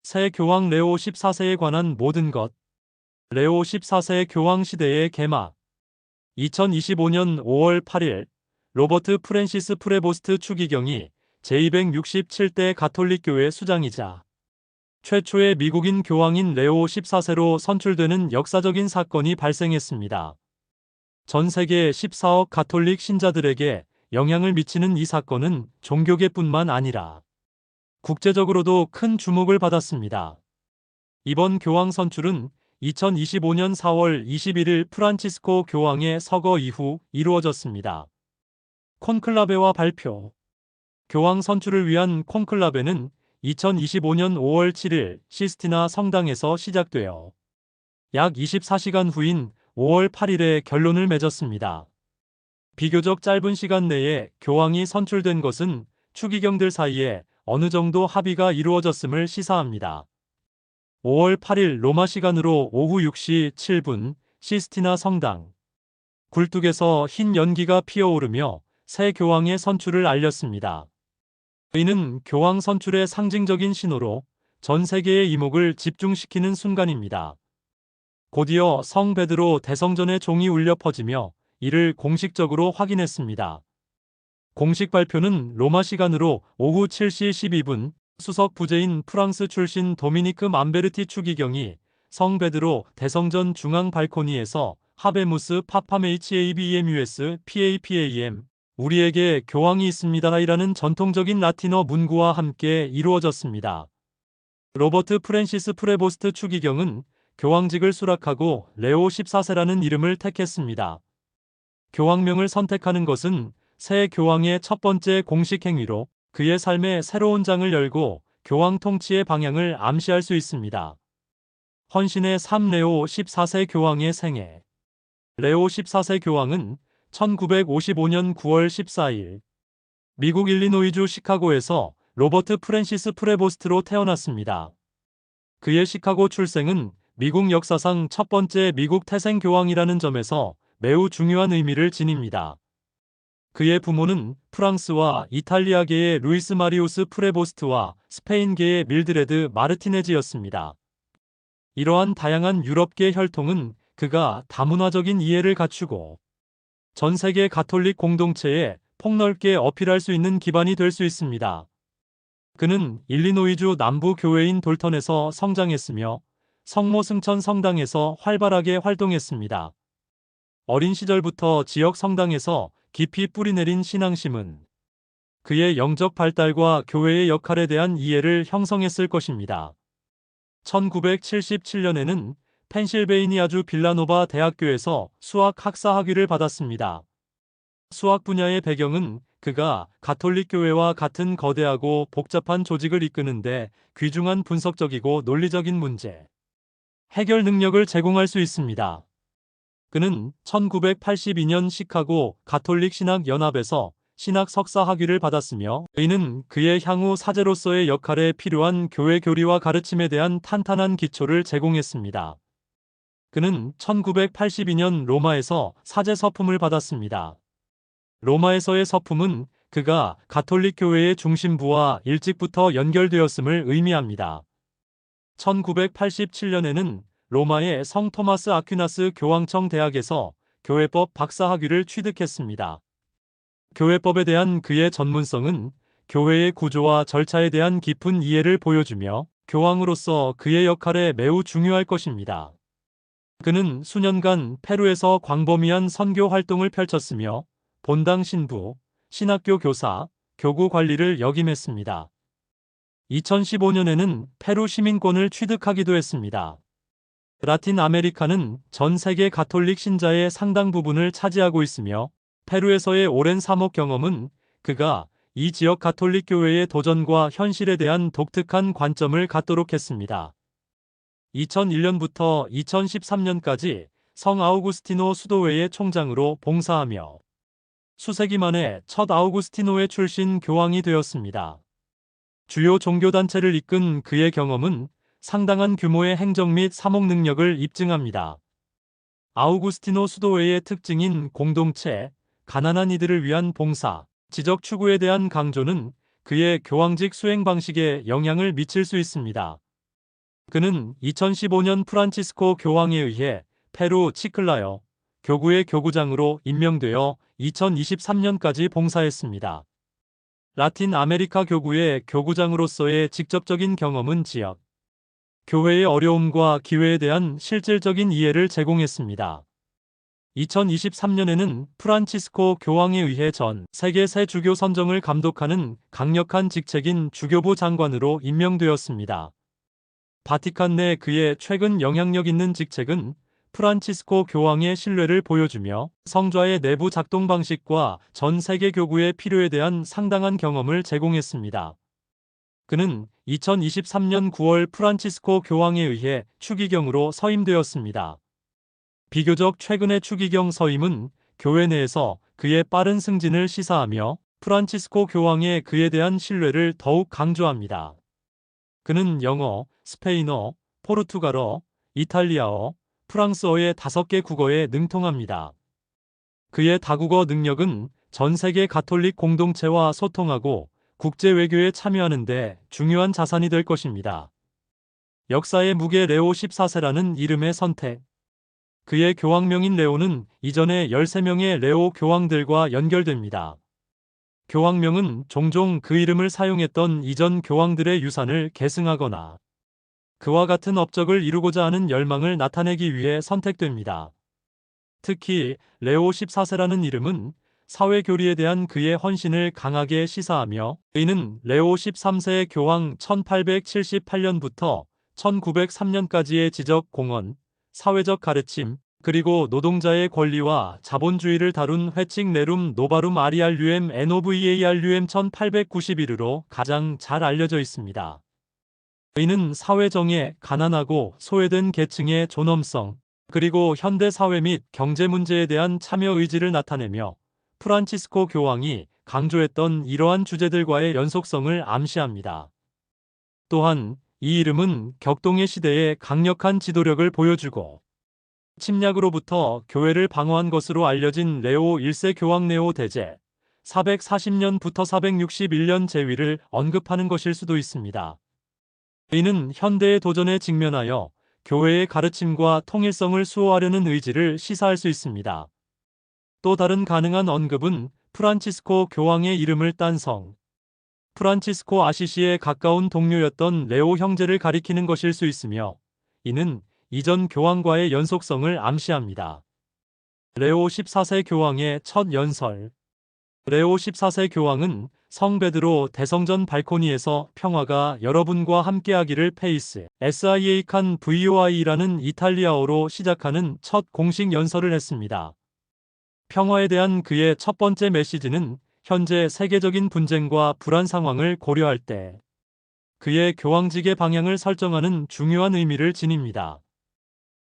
새 교황 레오 14세에 관한 모든 것. 레오 14세 교황 시대의 개막. 2025년 5월 8일 로버트 프랜시스 프레보스트 추기경이 제267대 가톨릭 교회 수장이자 최초의 미국인 교황인 레오 14세로 선출되는 역사적인 사건이 발생했습니다. 전 세계 14억 가톨릭 신자들에게 영향을 미치는 이 사건은 종교계뿐만 아니라 국제적으로도 큰 주목을 받았습니다. 이번 교황 선출은 2025년 4월 21일 프란치스코 교황의 서거 이후 이루어졌습니다. 콘클라베와 발표. 교황 선출을 위한 콘클라베는 2025년 5월 7일 시스티나 성당에서 시작되어 약 24시간 후인 5월 8일에 결론을 맺었습니다. 비교적 짧은 시간 내에 교황이 선출된 것은 추기경들 사이에 어느 정도 합의가 이루어졌음을 시사합니다. 5월 8일 로마 시간으로 오후 6시 7분 시스티나 성당 굴뚝에서 흰 연기가 피어오르며 새 교황의 선출을 알렸습니다. 이는 교황 선출의 상징적인 신호로 전 세계의 이목을 집중시키는 순간입니다. 곧이어 성 베드로 대성전의 종이 울려 퍼지며 이를 공식적으로 확인했습니다. 공식 발표는 로마 시간으로 오후 7시 12분 수석 부제인 프랑스 출신 도미니크 맘베르티 추기경이 성 베드로 대성전 중앙 발코니에서 하베무스 파팜 HABEMUS PAPAM 우리에게 교황이 있습니다이라는 전통적인 라틴어 문구와 함께 이루어졌습니다. 로버트 프랜시스 프레보스트 추기경은 교황직을 수락하고 레오 14세라는 이름을 택했습니다. 교황명을 선택하는 것은 새 교황의 첫 번째 공식 행위로 그의 삶의 새로운 장을 열고 교황 통치의 방향을 암시할 수 있습니다. 헌신의 삶. 레오 14세 교황의 생애. 레오 14세 교황은 1955년 9월 14일 미국 일리노이주 시카고에서 로버트 프랜시스 프레보스트로 태어났습니다. 그의 시카고 출생은 미국 역사상 첫 번째 미국 태생 교황이라는 점에서 매우 중요한 의미를 지닙니다. 그의 부모는 프랑스와 이탈리아계의 루이스 마리우스 프레보스트와 스페인계의 밀드레드 마르티네즈였습니다. 이러한 다양한 유럽계 혈통은 그가 다문화적인 이해를 갖추고 전 세계 가톨릭 공동체에 폭넓게 어필할 수 있는 기반이 될 수 있습니다. 그는 일리노이주 남부 교회인 돌턴에서 성장했으며 성모 승천 성당에서 활발하게 활동했습니다. 어린 시절부터 지역 성당에서 깊이 뿌리내린 신앙심은 그의 영적 발달과 교회의 역할에 대한 이해를 형성했을 것입니다. 1977년에는 펜실베이니아주 빌라노바 대학교에서 수학 학사 학위를 받았습니다. 수학 분야의 배경은 그가 가톨릭 교회와 같은 거대하고 복잡한 조직을 이끄는데 귀중한 분석적이고 논리적인 문제 해결 능력을 제공할 수 있습니다. 그는 1982년 시카고 가톨릭 신학 연합에서 신학 석사 학위를 받았으며 이는 그의 향후 사제로서의 역할에 필요한 교회 교리와 가르침에 대한 탄탄한 기초를 제공했습니다. 그는 1982년 로마에서 사제 서품을 받았습니다. 로마에서의 서품은 그가 가톨릭 교회의 중심부와 일찍부터 연결되었음을 의미합니다. 1987년에는 로마의 성 토마스 아퀴나스 교황청 대학에서 교회법 박사 학위를 취득했습니다. 교회법에 대한 그의 전문성은 교회의 구조와 절차에 대한 깊은 이해를 보여주며 교황으로서 그의 역할에 매우 중요할 것입니다. 그는 수년간 페루에서 광범위한 선교 활동을 펼쳤으며 본당 신부, 신학교 교사, 교구 관리를 역임했습니다. 2015년에는 페루 시민권을 취득하기도 했습니다. 라틴 아메리카는 전 세계 가톨릭 신자의 상당 부분을 차지하고 있으며 페루에서의 오랜 사목 경험은 그가 이 지역 가톨릭 교회의 도전과 현실에 대한 독특한 관점을 갖도록 했습니다. 2001년부터 2013년까지 성 아우구스티노 수도회의 총장으로 봉사하며 수세기 만에 첫 아우구스티노회 출신 교황이 되었습니다. 주요 종교단체를 이끈 그의 경험은 상당한 규모의 행정 및 사목 능력을 입증합니다. 아우구스티노 수도회의 특징인 공동체, 가난한 이들을 위한 봉사, 지적 추구에 대한 강조는 그의 교황직 수행 방식에 영향을 미칠 수 있습니다. 그는 2015년 프란치스코 교황에 의해 페루 치클라요 교구의 교구장으로 임명되어 2023년까지 봉사했습니다. 라틴 아메리카 교구의 교구장으로서의 직접적인 경험은 지역, 교회의 어려움과 기회에 대한 실질적인 이해를 제공했습니다. 2023년에는 프란치스코 교황에 의해 전 세계 새 주교 선정을 감독하는 강력한 직책인 주교부 장관으로 임명되었습니다. 바티칸 내 그의 최근 영향력 있는 직책은 프란치스코 교황의 신뢰를 보여주며 성좌의 내부 작동 방식과 전 세계 교구의 필요에 대한 상당한 경험을 제공했습니다. 그는 2023년 9월 프란치스코 교황에 의해 추기경으로 서임되었습니다. 비교적 최근의 추기경 서임은 교회 내에서 그의 빠른 승진을 시사하며 프란치스코 교황의 그에 대한 신뢰를 더욱 강조합니다. 그는 영어, 스페인어, 포르투갈어, 이탈리아어, 프랑스어의 5개 국어에 능통합니다. 그의 다국어 능력은 전 세계 가톨릭 공동체와 소통하고 국제 외교에 참여하는 데 중요한 자산이 될 것입니다. 역사의 무게 레오 14세라는 이름의 선택. 그의 교황명인 레오는 이전의 13명의 레오 교황들과 연결됩니다. 교황명은 종종 그 이름을 사용했던 이전 교황들의 유산을 계승하거나 그와 같은 업적을 이루고자 하는 열망을 나타내기 위해 선택됩니다. 특히 레오 14세라는 이름은 사회교리에 대한 그의 헌신을 강하게 시사하며 이는 레오 13세의 교황 1878년부터 1903년까지의 지적 공헌, 사회적 가르침, 그리고 노동자의 권리와 자본주의를 다룬 회칙 레룸 노바룸 아리알류엠 NOVARUM 1891으로 가장 잘 알려져 있습니다. 이는 사회정의, 가난하고 소외된 계층의 존엄성, 그리고 현대 사회 및 경제 문제에 대한 참여 의지를 나타내며 프란치스코 교황이 강조했던 이러한 주제들과의 연속성을 암시합니다. 또한 이 이름은 격동의 시대에 강력한 지도력을 보여주고 침략으로부터 교회를 방어한 것으로 알려진 레오 1세 교황 네오 대제 440년부터 461년 재위를 언급하는 것일 수도 있습니다. 이는 현대의 도전에 직면하여 교회의 가르침과 통일성을 수호하려는 의지를 시사할 수 있습니다. 또 다른 가능한 언급은 프란치스코 교황의 이름을 딴 성, 프란치스코 아시시의 가까운 동료였던 레오 형제를 가리키는 것일 수 있으며 이는 이전 교황과의 연속성을 암시합니다. 레오 14세 교황의 첫 연설. 레오 14세 교황은 성 베드로 대성전 발코니에서 평화가 여러분과 함께하기를 페이스 SIA 칸 VOI라는 이탈리아어로 시작하는 첫 공식 연설을 했습니다. 평화에 대한 그의 첫 번째 메시지는 현재 세계적인 분쟁과 불안 상황을 고려할 때 그의 교황직의 방향을 설정하는 중요한 의미를 지닙니다.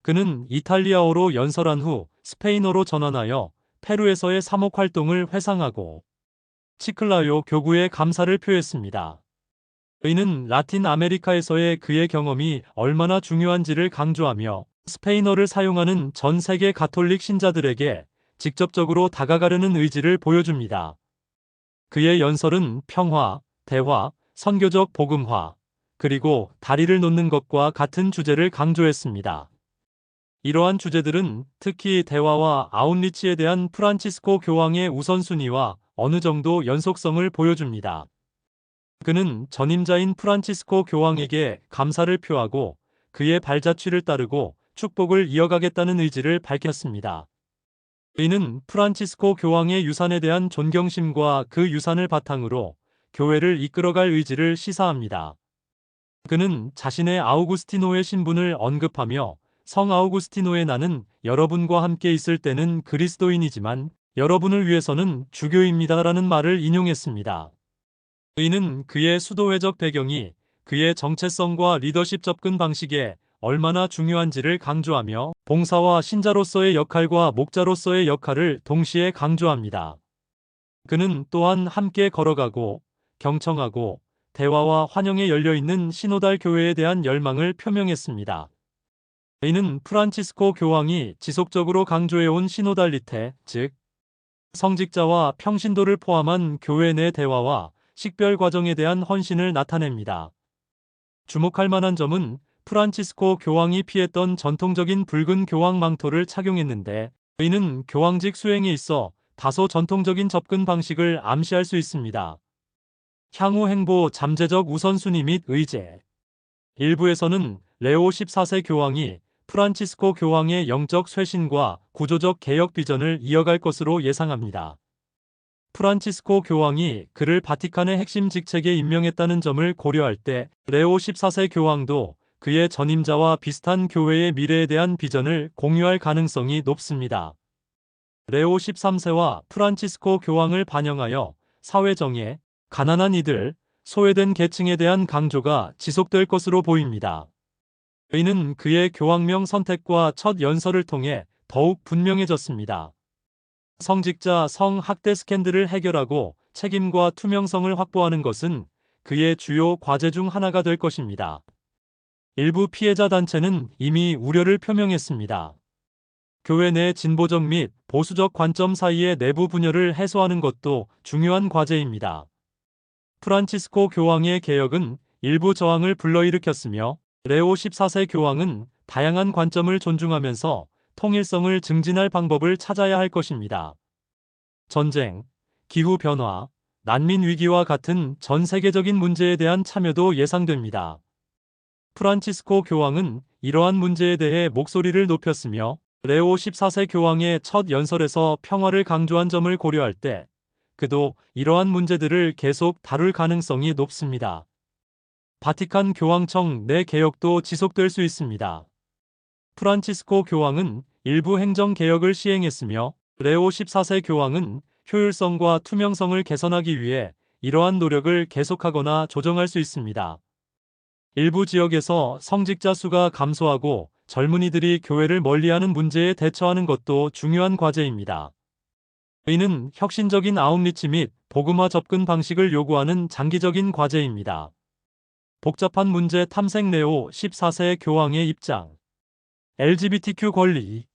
그는 이탈리아어로 연설한 후 스페인어로 전환하여 페루에서의 사목 활동을 회상하고 치클라요 교구에 감사를 표했습니다. 이는 라틴 아메리카에서의 그의 경험이 얼마나 중요한지를 강조하며 스페인어를 사용하는 전 세계 가톨릭 신자들에게 직접적으로 다가가려는 의지를 보여줍니다. 그의 연설은 평화, 대화, 선교적 복음화, 그리고 다리를 놓는 것과 같은 주제를 강조했습니다. 이러한 주제들은 특히 대화와 아웃리치에 대한 프란치스코 교황의 우선순위와 어느 정도 연속성을 보여줍니다. 그는 전임자인 프란치스코 교황에게 감사를 표하고 그의 발자취를 따르고 축복을 이어가겠다는 의지를 밝혔습니다. 이는 프란치스코 교황의 유산에 대한 존경심과 그 유산을 바탕으로 교회를 이끌어갈 의지를 시사합니다. 그는 자신의 아우구스티노의 신분을 언급하며 성 아우구스티노의 나는 여러분과 함께 있을 때는 그리스도인이지만 여러분을 위해서는 주교입니다라는 말을 인용했습니다. 이는 그의 수도회적 배경이 그의 정체성과 리더십 접근 방식에 얼마나 중요한지를 강조하며 봉사와 신자로서의 역할과 목자로서의 역할을 동시에 강조합니다. 그는 또한 함께 걸어가고 경청하고 대화와 환영에 열려있는 시노달 교회에 대한 열망을 표명했습니다. 이는 프란치스코 교황이 지속적으로 강조해온 시노달리테, 즉 성직자와 평신도를 포함한 교회 내 대화와 식별 과정에 대한 헌신을 나타냅니다. 주목할 만한 점은 프란치스코 교황이 피했던 전통적인 붉은 교황 망토를 착용했는데 이는 교황직 수행에 있어 다소 전통적인 접근 방식을 암시할 수 있습니다. 향후 행보 잠재적 우선순위 및 의제. 일부에서는 레오 14세 교황이 프란치스코 교황의 영적 쇄신과 구조적 개혁 비전을 이어갈 것으로 예상합니다. 프란치스코 교황이 그를 바티칸의 핵심 직책에 임명했다는 점을 고려할 때 레오 14세 교황도 그의 전임자와 비슷한 교회의 미래에 대한 비전을 공유할 가능성이 높습니다. 레오 13세와 프란치스코 교황을 반영하여 사회정예, 가난한 이들, 소외된 계층에 대한 강조가 지속될 것으로 보입니다. 이는 그의 교황명 선택과 첫 연설을 통해 더욱 분명해졌습니다. 성직자 성학대 스캔들을 해결하고 책임과 투명성을 확보하는 것은 그의 주요 과제 중 하나가 될 것입니다. 일부 피해자 단체는 이미 우려를 표명했습니다. 교회 내 진보적 및 보수적 관점 사이의 내부 분열을 해소하는 것도 중요한 과제입니다. 프란치스코 교황의 개혁은 일부 저항을 불러일으켰으며 레오 14세 교황은 다양한 관점을 존중하면서 통일성을 증진할 방법을 찾아야 할 것입니다. 전쟁, 기후변화, 난민 위기와 같은 전 세계적인 문제에 대한 참여도 예상됩니다. 프란치스코 교황은 이러한 문제에 대해 목소리를 높였으며 레오 14세 교황의 첫 연설에서 평화를 강조한 점을 고려할 때 그도 이러한 문제들을 계속 다룰 가능성이 높습니다. 바티칸 교황청 내 개혁도 지속될 수 있습니다. 프란치스코 교황은 일부 행정 개혁을 시행했으며 레오 14세 교황은 효율성과 투명성을 개선하기 위해 이러한 노력을 계속하거나 조정할 수 있습니다. 일부 지역에서 성직자 수가 감소하고 젊은이들이 교회를 멀리하는 문제에 대처하는 것도 중요한 과제입니다. 이는 혁신적인 아웃리치 및 복음화 접근 방식을 요구하는 장기적인 과제입니다. 복잡한 문제 탐색 레오 14세 교황의 입장. LGBTQ 권리.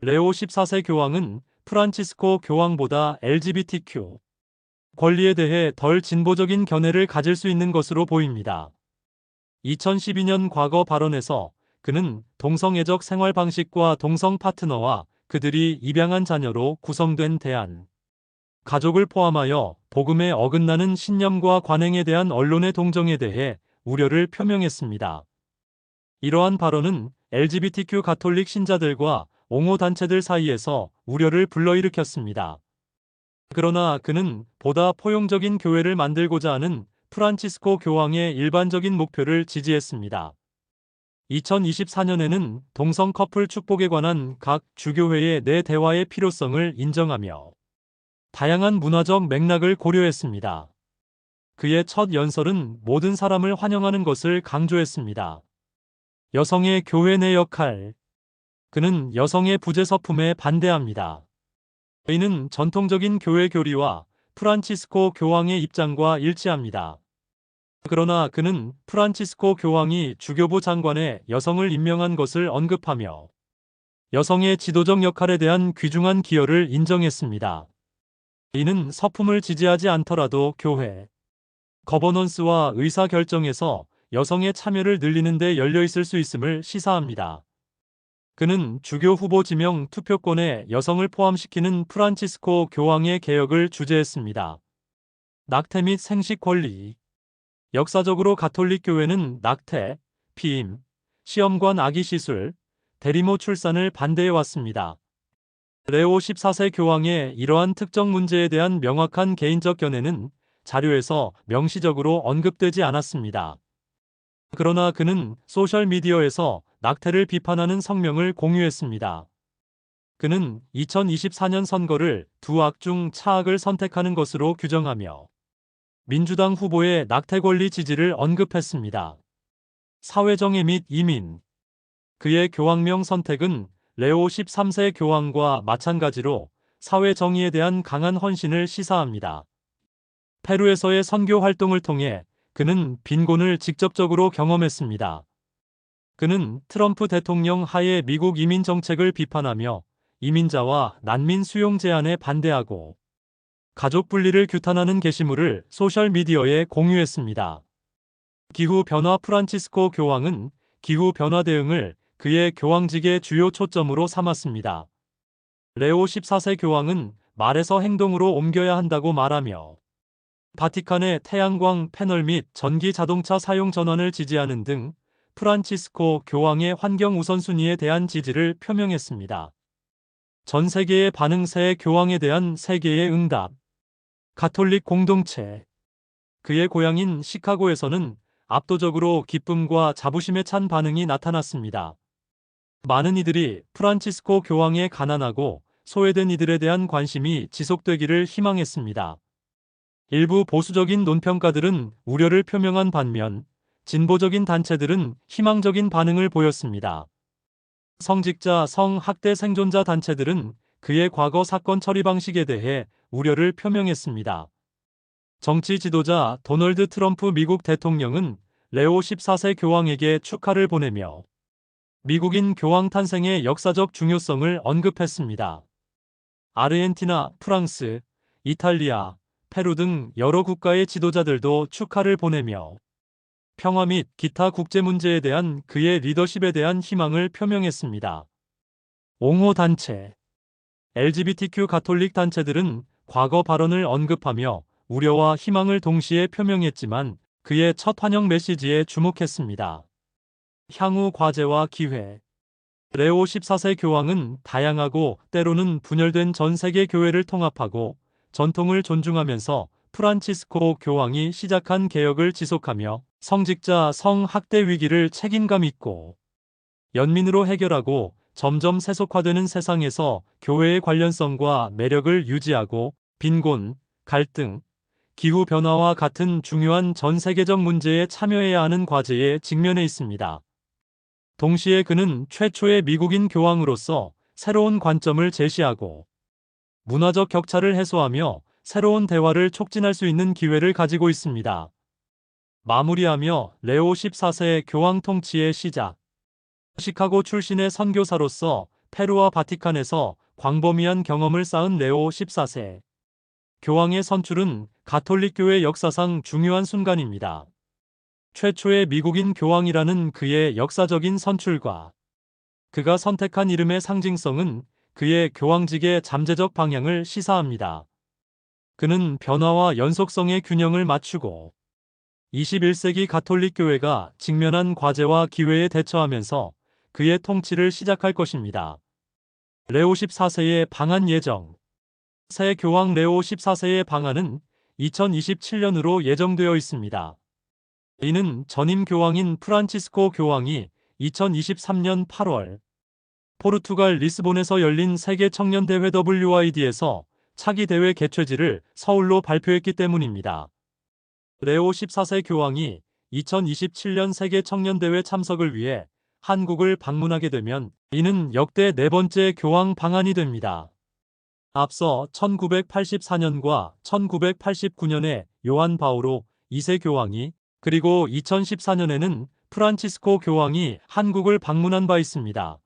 레오 14세 교황은 프란치스코 교황보다 LGBTQ 권리에 대해 덜 진보적인 견해를 가질 수 있는 것으로 보입니다. 2012년 과거 발언에서 그는 동성애적 생활 방식과 동성 파트너와 그들이 입양한 자녀로 구성된 대안, 가족을 포함하여 복음에 어긋나는 신념과 관행에 대한 언론의 동정에 대해 우려를 표명했습니다. 이러한 발언은 LGBTQ 가톨릭 신자들과 옹호 단체들 사이에서 우려를 불러일으켰습니다. 그러나 그는 보다 포용적인 교회를 만들고자 하는 프란치스코 교황의 일반적인 목표를 지지했습니다. 2024년에는 동성 커플 축복에 관한 각 주교회의 내 대화의 필요성을 인정하며 다양한 문화적 맥락을 고려했습니다. 그의 첫 연설은 모든 사람을 환영하는 것을 강조했습니다. 여성의 교회 내 역할. 그는 여성의 부재 서품에 반대합니다. 이는 전통적인 교회 교리와 프란치스코 교황의 입장과 일치합니다. 그러나 그는 프란치스코 교황이 주교부 장관에 여성을 임명한 것을 언급하며 여성의 지도적 역할에 대한 귀중한 기여를 인정했습니다. 이는 서품을 지지하지 않더라도 교회, 거버넌스와 의사 결정에서 여성의 참여를 늘리는 데 열려 있을 수 있음을 시사합니다. 그는 주교 후보 지명 투표권에 여성을 포함시키는 프란치스코 교황의 개혁을 주재했습니다. 낙태 및 생식 권리. 역사적으로 가톨릭 교회는 낙태, 피임, 시험관 아기 시술, 대리모 출산을 반대해 왔습니다. 레오 14세 교황의 이러한 특정 문제에 대한 명확한 개인적 견해는 자료에서 명시적으로 언급되지 않았습니다. 그러나 그는 소셜미디어에서 낙태를 비판하는 성명을 공유했습니다. 그는 2024년 선거를 두 악 중 차악을 선택하는 것으로 규정하며 민주당 후보의 낙태 권리 지지를 언급했습니다. 사회정예 및 이민. 그의 교황명 선택은 레오 13세 교황과 마찬가지로 사회정의에 대한 강한 헌신을 시사합니다. 페루에서의 선교 활동을 통해 그는 빈곤을 직접적으로 경험했습니다. 그는 트럼프 대통령 하에 미국 이민 정책을 비판하며 이민자와 난민 수용 제한에 반대하고 가족 분리를 규탄하는 게시물을 소셜미디어에 공유했습니다. 기후 변화 프란치스코 교황은 기후 변화 대응을 그의 교황직의 주요 초점으로 삼았습니다. 레오 14세 교황은 말에서 행동으로 옮겨야 한다고 말하며 바티칸의 태양광 패널 및 전기 자동차 사용 전환을 지지하는 등 프란치스코 교황의 환경 우선순위에 대한 지지를 표명했습니다. 전 세계의 반응 새 교황에 대한 세계의 응답. 가톨릭 공동체. 그의 고향인 시카고에서는 압도적으로 기쁨과 자부심에 찬 반응이 나타났습니다. 많은 이들이 프란치스코 교황의 가난하고 소외된 이들에 대한 관심이 지속되기를 희망했습니다. 일부 보수적인 논평가들은 우려를 표명한 반면 진보적인 단체들은 희망적인 반응을 보였습니다. 성직자 성학대 생존자 단체들은 그의 과거 사건 처리 방식에 대해 우려를 표명했습니다. 정치 지도자 도널드 트럼프 미국 대통령은 레오 14세 교황에게 축하를 보내며 미국인 교황 탄생의 역사적 중요성을 언급했습니다. 아르헨티나, 프랑스, 이탈리아, 페루 등 여러 국가의 지도자들도 축하를 보내며 평화 및 기타 국제 문제에 대한 그의 리더십에 대한 희망을 표명했습니다. 옹호 단체. LGBTQ 가톨릭 단체들은 과거 발언을 언급하며 우려와 희망을 동시에 표명했지만 그의 첫 환영 메시지에 주목했습니다. 향후 과제와 기회. 레오 14세 교황은 다양하고 때로는 분열된 전 세계 교회를 통합하고 전통을 존중하면서 프란치스코 교황이 시작한 개혁을 지속하며 성직자 성학대 위기를 책임감 있고 연민으로 해결하고 점점 세속화되는 세상에서 교회의 관련성과 매력을 유지하고 빈곤, 갈등, 기후변화와 같은 중요한 전 세계적 문제에 참여해야 하는 과제에 직면해 있습니다. 동시에 그는 최초의 미국인 교황으로서 새로운 관점을 제시하고 문화적 격차를 해소하며 새로운 대화를 촉진할 수 있는 기회를 가지고 있습니다. 마무리하며 레오 14세 교황 통치의 시작. 시카고 출신의 선교사로서 페루와 바티칸에서 광범위한 경험을 쌓은 레오 14세 교황의 선출은 가톨릭교회 역사상 중요한 순간입니다. 최초의 미국인 교황이라는 그의 역사적인 선출과 그가 선택한 이름의 상징성은 그의 교황직의 잠재적 방향을 시사합니다. 그는 변화와 연속성의 균형을 맞추고 21세기 가톨릭 교회가 직면한 과제와 기회에 대처하면서 그의 통치를 시작할 것입니다. 레오 14세의 방한 예정. 새 교황 레오 14세의 방한은 2027년으로 예정되어 있습니다. 이는 전임 교황인 프란치스코 교황이 2023년 8월 포르투갈 리스본에서 열린 세계 청년대회 WID에서 차기 대회 개최지를 서울로 발표했기 때문입니다. 레오 14세 교황이 2027년 세계 청년대회 참석을 위해 한국을 방문하게 되면 이는 역대 네 번째 교황 방한이 됩니다. 앞서 1984년과 1989년에 요한 바오로 2세 교황이 그리고 2014년에는 프란치스코 교황이 한국을 방문한 바 있습니다.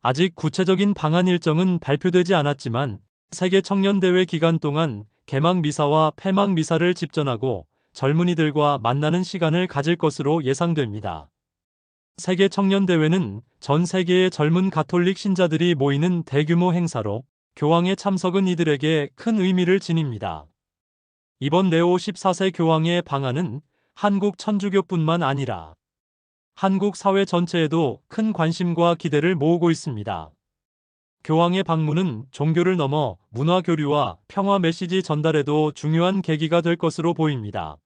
아직 구체적인 방한 일정은 발표되지 않았지만 세계 청년대회 기간 동안 개막 미사와 폐막 미사를 집전하고 젊은이들과 만나는 시간을 가질 것으로 예상됩니다. 세계 청년대회는 전 세계의 젊은 가톨릭 신자들이 모이는 대규모 행사로 교황의 참석은 이들에게 큰 의미를 지닙니다. 이번 레오 14세 교황의 방한은 한국 천주교뿐만 아니라 한국 사회 전체에도 큰 관심과 기대를 모으고 있습니다. 교황의 방문은 종교를 넘어 문화 교류와 평화 메시지 전달에도 중요한 계기가 될 것으로 보입니다.